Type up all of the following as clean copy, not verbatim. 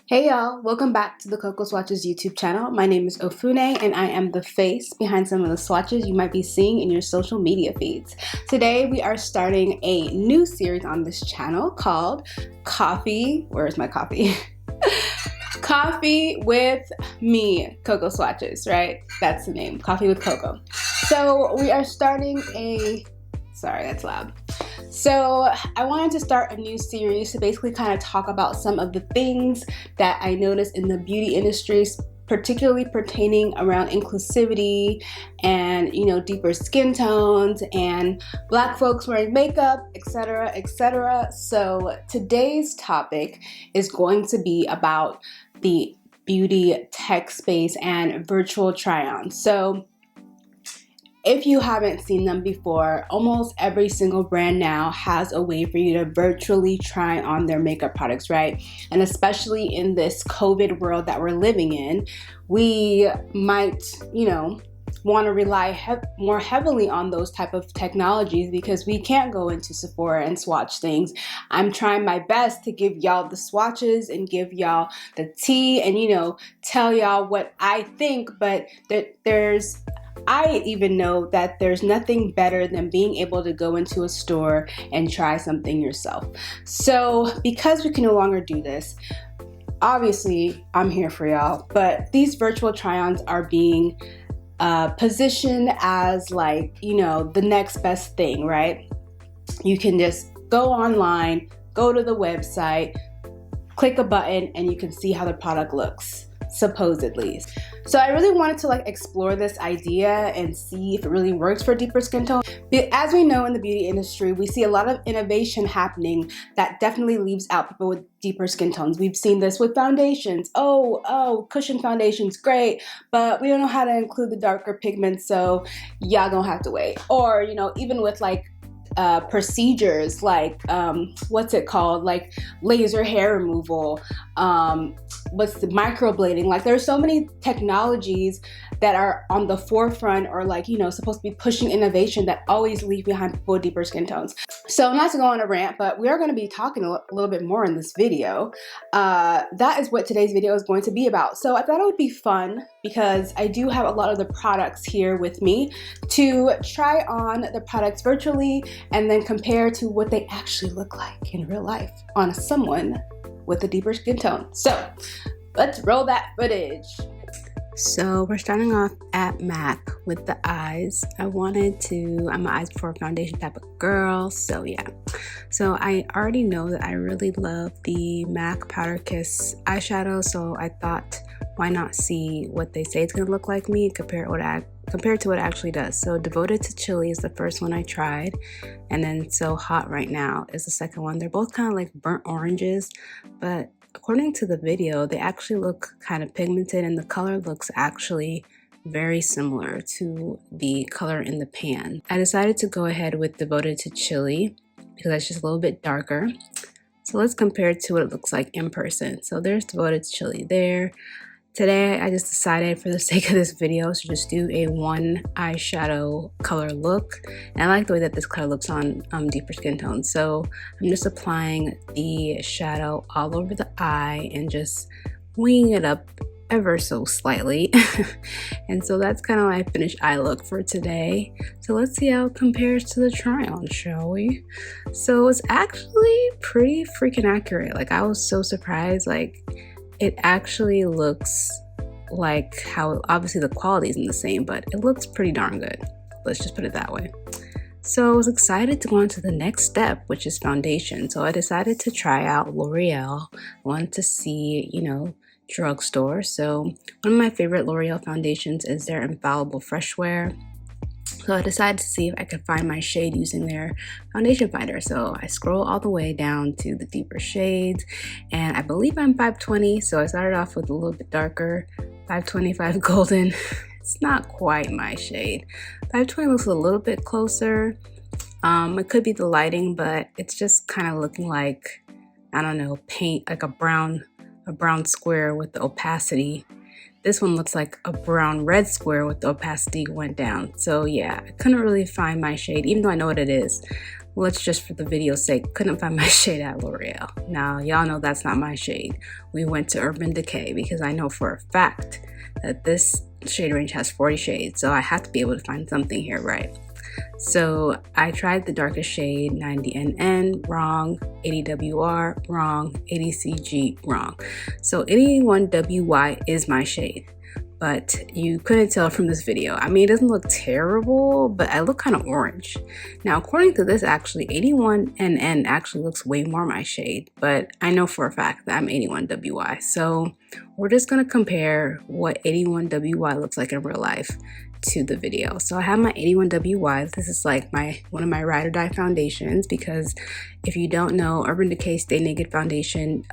Hey y'all, welcome back to the Coco Swatches YouTube channel. My name is Ofune and I am the face behind some of the swatches you might be seeing in your social media feeds. Today we are starting a new series on this channel called Where's my coffee? Coffee with me, Coco Swatches, right? That's the name, Coffee with Coco. So we are starting sorry, that's loud. So I wanted to start a new series to basically kind of talk about some of the things that I noticed in the beauty industry, particularly pertaining around inclusivity and, deeper skin tones and Black folks wearing makeup, etc., etc. So today's topic is going to be about the beauty tech space and virtual try-on. So if you haven't seen them before, almost every single brand now has a way for you to virtually try on their makeup products, right? And especially in this COVID world that we're living in, we might, want to rely more heavily on those type of technologies because we can't go into Sephora and swatch things. I'm trying my best to give y'all the swatches and give y'all the tea and, tell y'all what I think, but I even know that there's nothing better than being able to go into a store and try something yourself. So because we can no longer do this, obviously I'm here for y'all, but these virtual try-ons are being positioned as the next best thing, right? You can just go online, go to the website, click a button, and you can see how the product looks, supposedly. So I really wanted to explore this idea and see if it really works for deeper skin tone. As we know in the beauty industry, we see a lot of innovation happening that definitely leaves out people with deeper skin tones. We've seen this with foundations. Oh, cushion foundations, great, but we don't know how to include the darker pigments, so y'all gonna have to wait. Or, even with procedures what's it called, laser hair removal, what's the microblading, there's so many technologies that are on the forefront or supposed to be pushing innovation that always leave behind people with deeper skin tones. So not to go on a rant, but we are going to be talking a little bit more in this video. That is what today's video is going to be about. So I thought it would be fun because I do have a lot of the products here with me to try on the products virtually and then compare to what they actually look like in real life on someone with a deeper skin tone. So let's roll that footage. So we're starting off at MAC with the eyes. I'm an eyes before foundation type of girl, so yeah. So I already know that I really love the MAC Powder Kiss eyeshadow, so I thought, why not see what they say it's gonna look like me compared to what it actually does. So Devoted to Chili is the first one I tried, and then So Hot Right Now is the second one. They're both kind of like burnt oranges, but according to the video, they actually look kind of pigmented and the color looks actually very similar to the color in the pan. I decided to go ahead with Devoted to Chili because that's just a little bit darker. So let's compare it to what it looks like in person. So there's Devoted to Chili there. Today, I just decided for the sake of this video to just do a one eyeshadow color look. And I like the way that this color looks on deeper skin tones. So I'm just applying the shadow all over the eye and just winging it up ever so slightly. And so that's kind of my finished eye look for today. So let's see how it compares to the try-on, shall we? So it's actually pretty freaking accurate. I was so surprised. It actually looks like how, obviously the quality isn't the same, but it looks pretty darn good. Let's just put it that way. So I was excited to go on to the next step, which is foundation. So I decided to try out L'Oreal. I wanted to see, drugstore. So one of my favorite L'Oreal foundations is their Infallible Fresh Wear. So I decided to see if I could find my shade using their foundation finder. So I scroll all the way down to the deeper shades, and I believe I'm 520. So I started off with a little bit darker, 525 golden. It's not quite my shade. 520 looks a little bit closer. It could be the lighting, but it's just kind of looking like, I don't know, paint, like a brown square with the opacity. This one looks like a brown red square with the opacity went down. So yeah, I couldn't really find my shade, even though I know what it is. let's just for the video's sake, couldn't find my shade at L'Oreal. Now, y'all know that's not my shade. We went to Urban Decay because I know for a fact that this shade range has 40 shades, so I have to be able to find something here, right? So I tried the darkest shade, 90NN, wrong, 80WR, wrong, 80CG, wrong. So 81WY is my shade, but you couldn't tell from this video. I mean, it doesn't look terrible, but I look kind of orange. Now, according to this, actually, 81NN actually looks way more my shade, but I know for a fact that I'm 81WY. So we're just gonna compare what 81WY looks like in real life to the video. So I have my 81WY. This is like one of my ride or die foundations, because if you don't know, Urban Decay Stay Naked Foundation,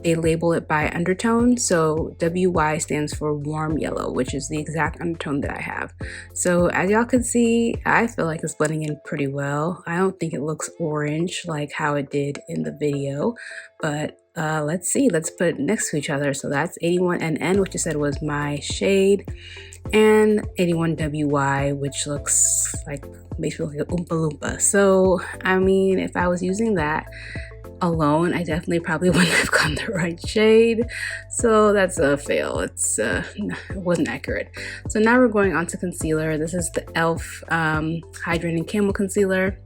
they label it by undertone. So WY stands for warm yellow, which is the exact undertone that I have. So as y'all can see, I feel like it's blending in pretty well. I don't think it looks orange like how it did in the video, but let's see, let's put it next to each other. So that's 81NN, which I said was my shade, and 81WY, which looks like, makes me look like a Oompa Loompa. So I mean, if I was using that alone, I definitely probably wouldn't have gotten the right shade. So that's a fail. It wasn't accurate. So now we're going on to concealer. This is the e.l.f. Hydrating Camel Concealer.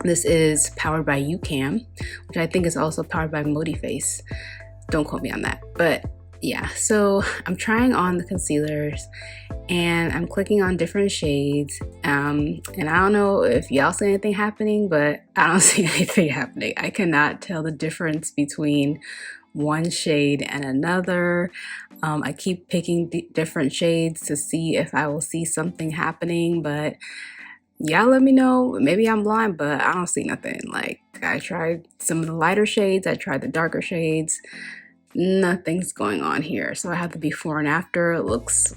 This is powered by UCam, which I think is also powered by Modiface. Don't quote me on that, but yeah. So I'm trying on the concealers and I'm clicking on different shades, and I don't know if y'all see anything happening, but I don't see anything happening. I cannot tell the difference between one shade and another. I keep picking different shades to see if I will see something happening, but y'all let me know. Maybe I'm blind, but I don't see nothing. Like, I tried some of the lighter shades, I tried the darker shades. Nothing's going on here. So I have the before and after. It looks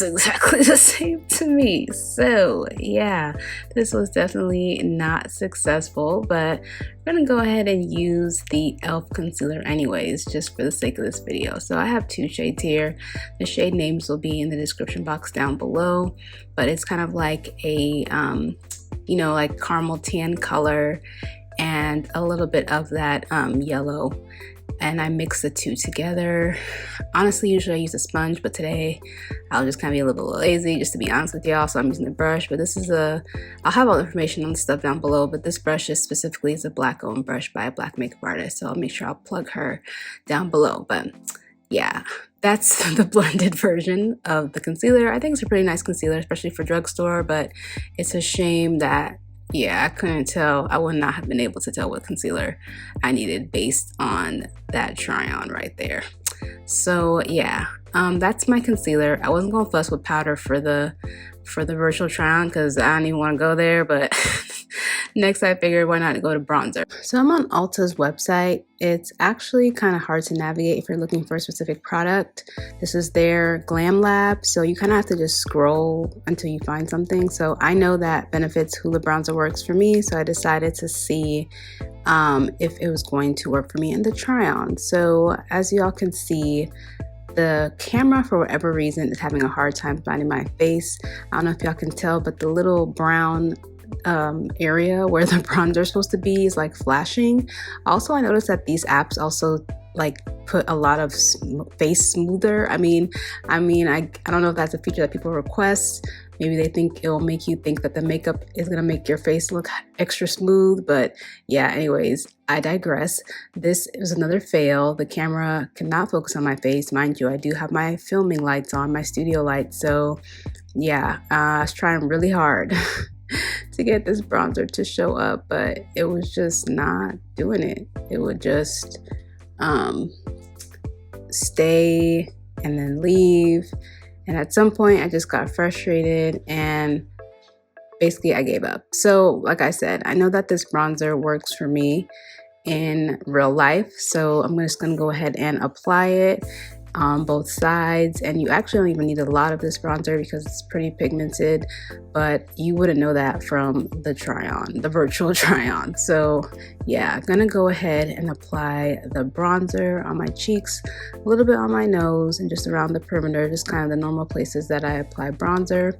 exactly the same to me. So yeah, this was definitely not successful, but we're gonna go ahead and use the e.l.f. concealer anyways, just for the sake of this video. So I have two shades here. The shade names will be in the description box down below, but it's kind of like a you know, like caramel tan color and a little bit of that yellow, and I mix the two together. Honestly, usually I use a sponge, but today I'll just kind of be a little bit lazy, just to be honest with y'all, so I'm using the brush. But this is I'll have all the information on the stuff down below, but this brush is specifically is a black owned brush by a black makeup artist, so I'll make sure I'll plug her down below. But yeah, that's the blended version of the concealer. I think it's a pretty nice concealer, especially for drugstore, but it's a shame that, yeah, I couldn't tell. I would not have been able to tell what concealer I needed based on that try-on right there. So yeah, that's my concealer. I wasn't gonna fuss with powder for the virtual try-on because I don't even want to go there, but next I figured why not go to bronzer. So I'm on Ulta's website. It's actually kind of hard to navigate if you're looking for a specific product. This is their Glam Lab, so you kind of have to just scroll until you find something. So I know that Benefit's Hoola Bronzer works for me, so I decided to see if it was going to work for me in the try-on. So as y'all can see, the camera, for whatever reason, is having a hard time finding my face. I don't know if y'all can tell, but the little brown area where the bronzer is supposed to be is like flashing. Also, I noticed that these apps also like put a lot of face smoother. I don't know if that's a feature that people request. Maybe they think it'll make you think that the makeup is gonna make your face look extra smooth, but yeah, anyways, I digress. This is another fail. The camera cannot focus on my face. Mind you, I do have my filming lights on, my studio lights, so yeah, I was trying really hard to get this bronzer to show up, but it was just not doing it. It would just stay and then leave. And at some point I just got frustrated and basically I gave up. So like I said, I know that this bronzer works for me in real life, so I'm just gonna go ahead and apply it. on both sides, and you actually don't even need a lot of this bronzer because it's pretty pigmented, but you wouldn't know that from the try-on, the virtual try-on. So yeah, I'm gonna go ahead and apply the bronzer on my cheeks, a little bit on my nose, and just around the perimeter, just kind of the normal places that I apply bronzer.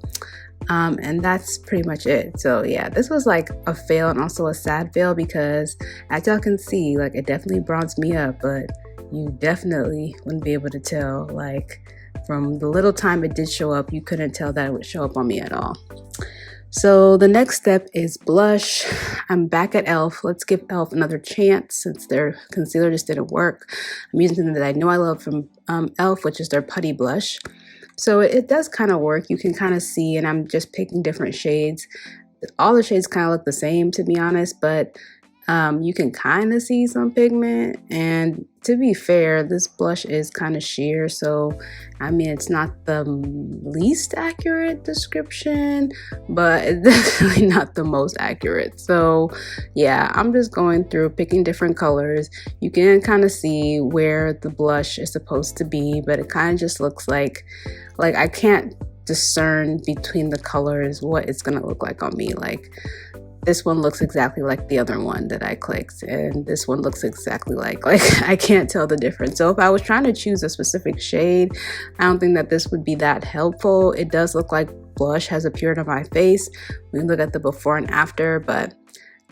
And that's pretty much it. So yeah, this was like a fail and also a sad fail because as y'all can see, like it definitely bronzed me up, but you definitely wouldn't be able to tell, like from the little time it did show up, you couldn't tell that it would show up on me at all. So the next step is blush. I'm back at e.l.f. Let's give e.l.f. another chance since their concealer just didn't work. I'm using something that I know I love from e.l.f., which is their putty blush. So it does kind of work. You can kind of see, and I'm just picking different shades. All the shades kind of look the same, to be honest, but you can kind of see some pigment. And to be fair, this blush is kind of sheer, so I mean it's not the least accurate description, but it's definitely not the most accurate. So yeah, I'm just going through picking different colors. You can kind of see where the blush is supposed to be, but it kind of just looks like I can't discern between the colors what it's gonna look like on me. Like this one looks exactly like the other one that I clicked, and this one looks exactly like I can't tell the difference. So if I was trying to choose a specific shade, I don't think that this would be that helpful. It does look like blush has appeared on my face. We can look at the before and after, but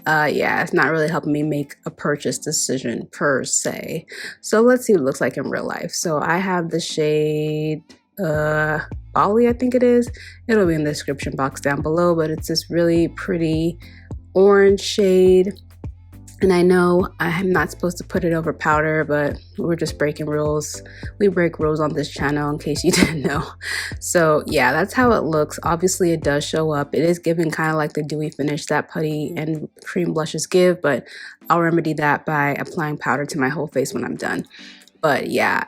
yeah, it's not really helping me make a purchase decision per se. So let's see what it looks like in real life. So I have the shade Bali, I think it is. It'll be in the description box down below, but it's this really pretty orange shade. And I know I'm not supposed to put it over powder, but we're just breaking rules. We break rules on this channel in case you didn't know. So yeah, that's how it looks. Obviously it does show up. It is giving kind of like the dewy finish that putty and cream blushes give, but I'll remedy that by applying powder to my whole face when I'm done. But yeah,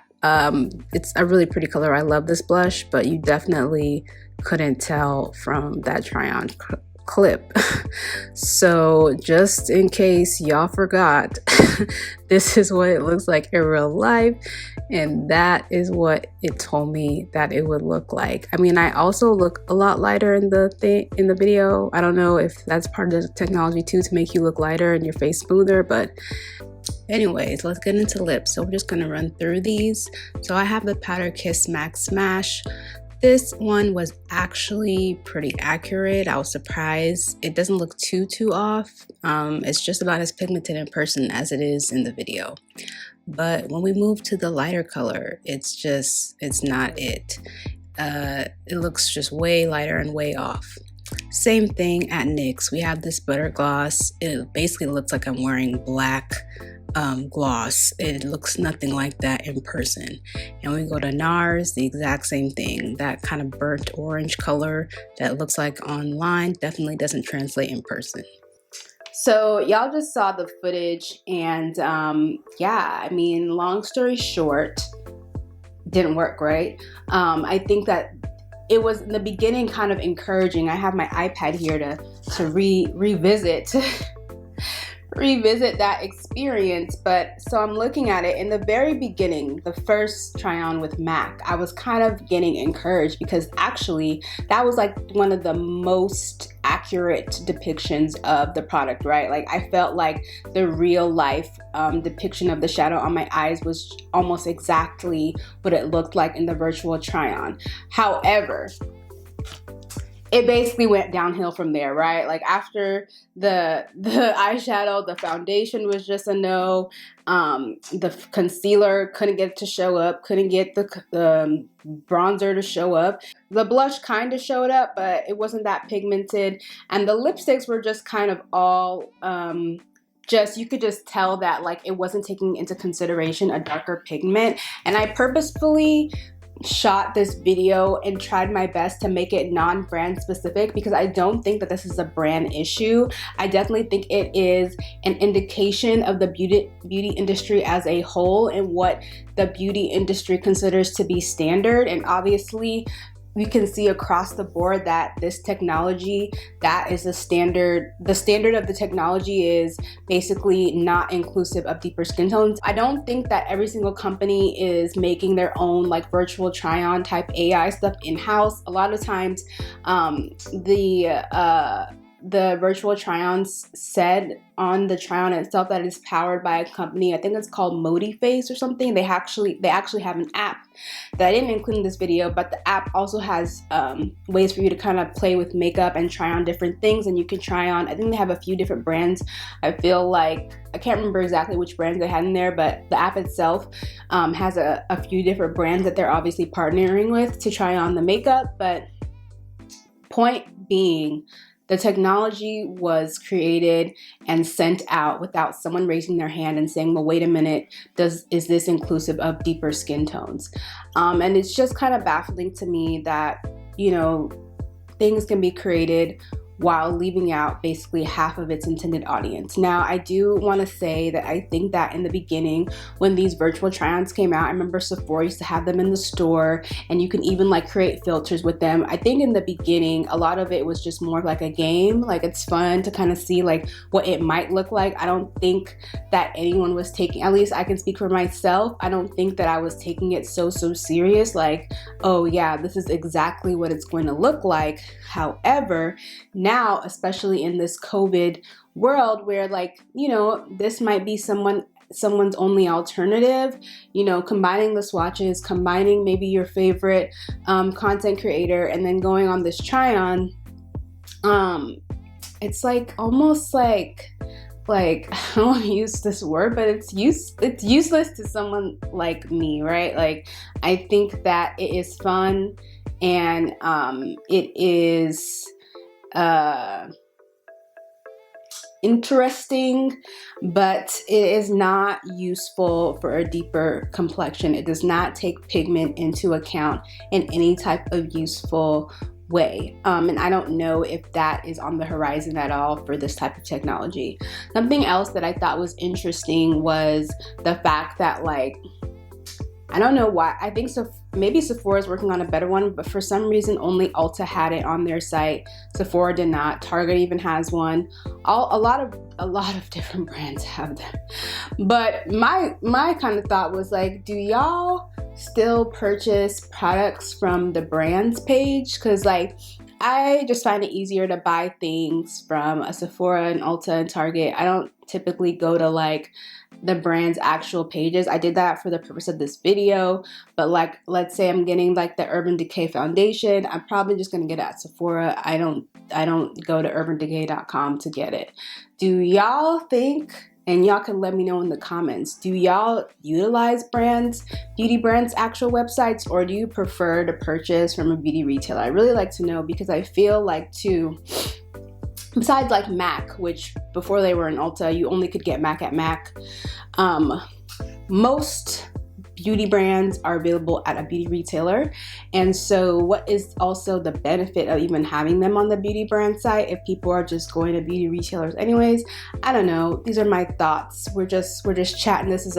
it's a really pretty color. I love this blush, but you definitely couldn't tell from that try-on clip. So just in case y'all forgot, this is what it looks like in real life, and that is what it told me that it would look like. I mean, I also look a lot lighter in the video. I don't know if that's part of the technology too, to make you look lighter and your face smoother, but anyways, let's get into lips. So we're just gonna run through these. So I have the Powder Kiss Max Smash. This one was actually pretty accurate. I was surprised. It doesn't look too off. It's just about as pigmented in person as it is in the video. But when we move to the lighter color, it's not it. It looks just way lighter and way off. Same thing at NYX. We have this butter gloss. It basically looks like I'm wearing black gloss. It looks nothing like that in person. And we go to NARS, the exact same thing. That kind of burnt orange color that looks like online definitely doesn't translate in person. So y'all just saw the footage, and yeah, I mean, long story short, didn't work great. I think that it was in the beginning kind of encouraging. I have my iPad here to revisit that experience. But so I'm looking at it in the very beginning, the first try on with MAC, I was kind of getting encouraged because actually that was like one of the most accurate depictions of the product, right? Like I felt like the real life depiction of the shadow on my eyes was almost exactly what it looked like in the virtual try on. However, it basically went downhill from there, right? Like after the eyeshadow, the foundation was just a no. The concealer couldn't get it to show up, couldn't get the bronzer to show up. The blush kind of showed up, but it wasn't that pigmented. And the lipsticks were just kind of all you could just tell that like it wasn't taking into consideration a darker pigment. And I purposefully shot this video and tried my best to make it non-brand specific because I don't think that this is a brand issue. I definitely think it is an indication of the beauty industry as a whole and what the beauty industry considers to be standard. And obviously we can see across the board that this technology, that is the standard of the technology is basically not inclusive of deeper skin tones. I don't think that every single company is making their own like virtual try-on type AI stuff in-house. A lot of times the virtual try-ons said on the try-on itself that it's powered by a company. I think it's called ModiFace or something. They actually have an app that I didn't include in this video, but the app also has ways for you to kind of play with makeup and try on different things, and you can try on, I think they have a few different brands. I feel like, I can't remember exactly which brands they had in there, but the app itself has a few different brands that they're obviously partnering with to try on the makeup. But point being, the technology was created and sent out without someone raising their hand and saying, well, wait a minute, is this inclusive of deeper skin tones? And it's just kind of baffling to me that, you know, things can be created while leaving out basically half of its intended audience. Now, I do want to say that I think that in the beginning, when these virtual try-ons came out, I remember Sephora used to have them in the store, and you can even like create filters with them. I think in the beginning, a lot of it was just more like a game. Like, it's fun to kind of see like what it might look like. I don't think that anyone was taking, at least I can speak for myself, I don't think that I was taking it so serious, like, oh yeah, this is exactly what it's going to look like. However, now, especially in this COVID world where, like, you know, this might be someone's only alternative, you know, combining the swatches, combining maybe your favorite content creator, and then going on this try-on, it's like almost like I don't want to use this word, but it's useless to someone like me, right? Like, I think that it is fun, and it is interesting, but it is not useful for a deeper complexion. It does not take pigment into account in any type of useful way. And I don't know if that is on the horizon at all for this type of technology. Something else that I thought was interesting was the fact that, like, I don't know why, I think so. Maybe Sephora is working on a better one, but for some reason only Ulta had it on their site. Sephora did not. Target even has one. A lot of different brands have them. But my kind of thought was like, do y'all still purchase products from the brands page? Because, like, I just find it easier to buy things from a Sephora and Ulta and Target. I don't typically go to like the brand's actual pages. I did that for the purpose of this video, but like, let's say I'm getting like the Urban Decay foundation, I'm probably just gonna get it at Sephora. I don't go to urbandecay.com to get it. Do y'all think, and y'all can let me know in the comments, do y'all utilize beauty brands' actual websites, or do you prefer to purchase from a beauty retailer? I really like to know, because I feel like too, besides like MAC, which before they were in Ulta, you only could get MAC at MAC, most beauty brands are available at a beauty retailer. And so what is also the benefit of even having them on the beauty brand site if people are just going to beauty retailers anyways? I don't know. These are my thoughts. We're just chatting. This is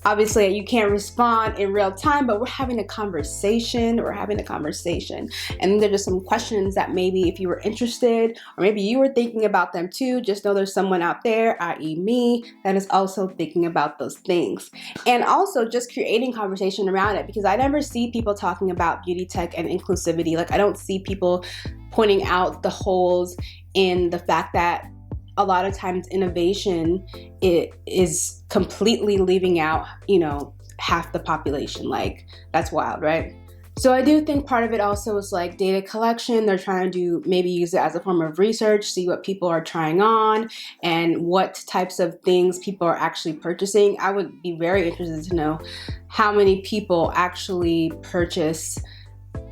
obviously you can't respond in real time, but we're having a conversation. And there are just some questions that maybe if you were interested, or maybe you were thinking about them too, just know there's someone out there, i.e. me, that is also thinking about those things. And also just creating conversation around it, because I never see people talking about beauty tech and inclusivity. Like, I don't see people pointing out the holes in the fact that a lot of times innovation is completely leaving out, you know, half the population. Like, that's wild, right? So I do think part of it also is like data collection. They're trying to maybe use it as a form of research, see what people are trying on and what types of things people are actually purchasing. I would be very interested to know how many people actually purchase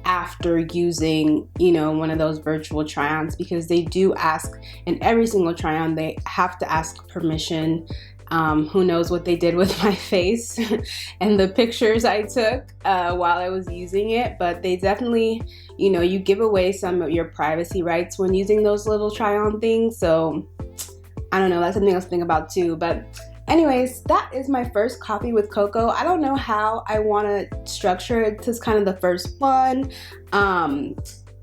after using, you know, one of those virtual try-ons, because they do ask in every single try-on, they have to ask permission. Who knows what they did with my face and the pictures I took while I was using it, but they definitely, you know, you give away some of your privacy rights when using those little try-on things. So I don't know, that's something else to think about too. But Anyways, that is my first coffee with cocoa. I don't know how I want to structure it. This is kind of the first one.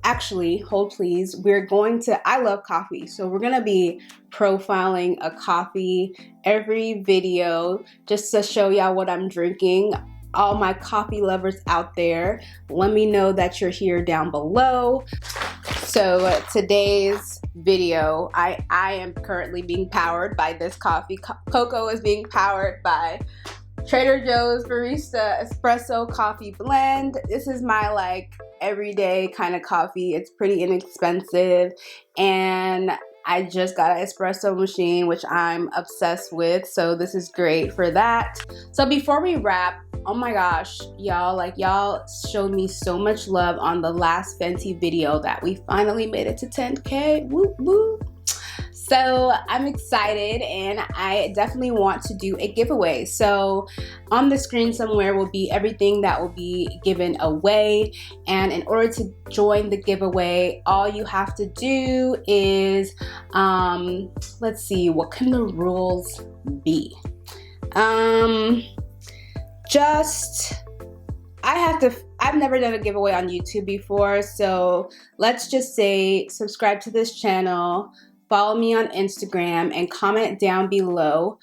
Actually, hold please. I love coffee, so we're gonna be profiling a coffee every video just to show y'all what I'm drinking. All my coffee lovers out there, let me know that you're here down below. So today's video, I am currently being powered by this coffee. Cocoa is being powered by Trader Joe's Barista Espresso Coffee Blend. This is my like everyday kind of coffee. It's pretty inexpensive, and I just got an espresso machine, which I'm obsessed with, so this is great for that. So before we wrap, oh my gosh, y'all showed me so much love on the last Fenty video that we finally made it to 10K. Woo woo. So I'm excited, and I definitely want to do a giveaway. So on the screen somewhere will be everything that will be given away. And in order to join the giveaway, all you have to do is, let's see, what can the rules be? I've never done a giveaway on YouTube before. So let's just say subscribe to this channel, follow me on Instagram, and comment down below.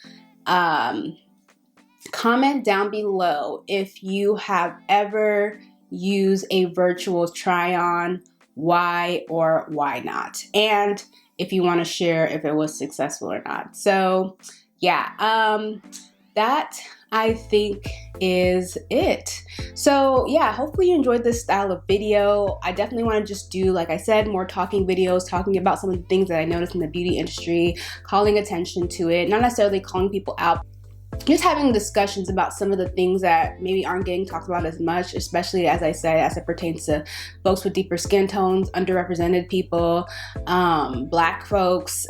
Comment down below if you have ever used a virtual try-on, why or why not, and if you want to share if it was successful or not. So yeah, that I think is it. So yeah, hopefully you enjoyed this style of video. I definitely want to just do, like I said, more talking videos, talking about some of the things that I noticed in the beauty industry, calling attention to it, not necessarily calling people out, just having discussions about some of the things that maybe aren't getting talked about as much, especially as I said, as it pertains to folks with deeper skin tones, underrepresented people, black folks,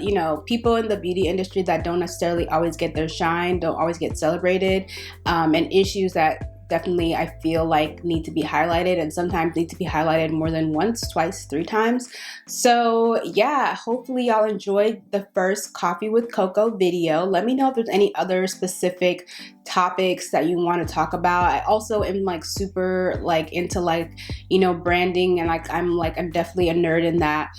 you know, people in the beauty industry that don't necessarily always get their shine, don't always get celebrated, and issues that definitely I feel like need to be highlighted, and sometimes need to be highlighted more than once, twice, 3 times. So yeah, hopefully y'all enjoyed the first coffee with cocoa video. Let me know if there's any other specific topics that you want to talk about. I also am like super like into like, you know, branding, and I'm definitely a nerd in that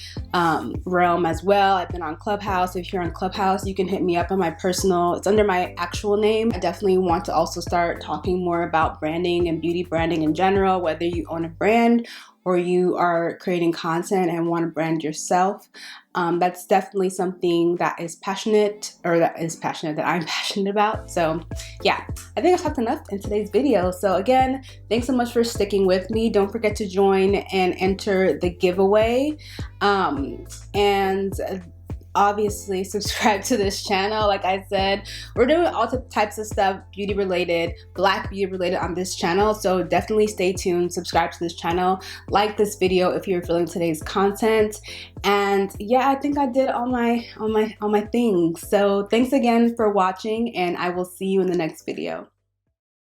realm as well. I've been on Clubhouse. If you're on Clubhouse, you can hit me up on my personal, it's under my actual name. I definitely want to also start talking more about branding and beauty branding in general, whether you own a brand or you are creating content and want to brand yourself. That's definitely something that I'm passionate about. So yeah, I think I've talked enough in today's video. So again, thanks so much for sticking with me. Don't forget to join and enter the giveaway. And obviously subscribe to this channel. Like I said, we're doing all types of stuff beauty related, black beauty related on this channel, so definitely stay tuned, subscribe to this channel, like this video if you're feeling today's content. And yeah, I think I did all my things. So thanks again for watching, and I will see you in the next video.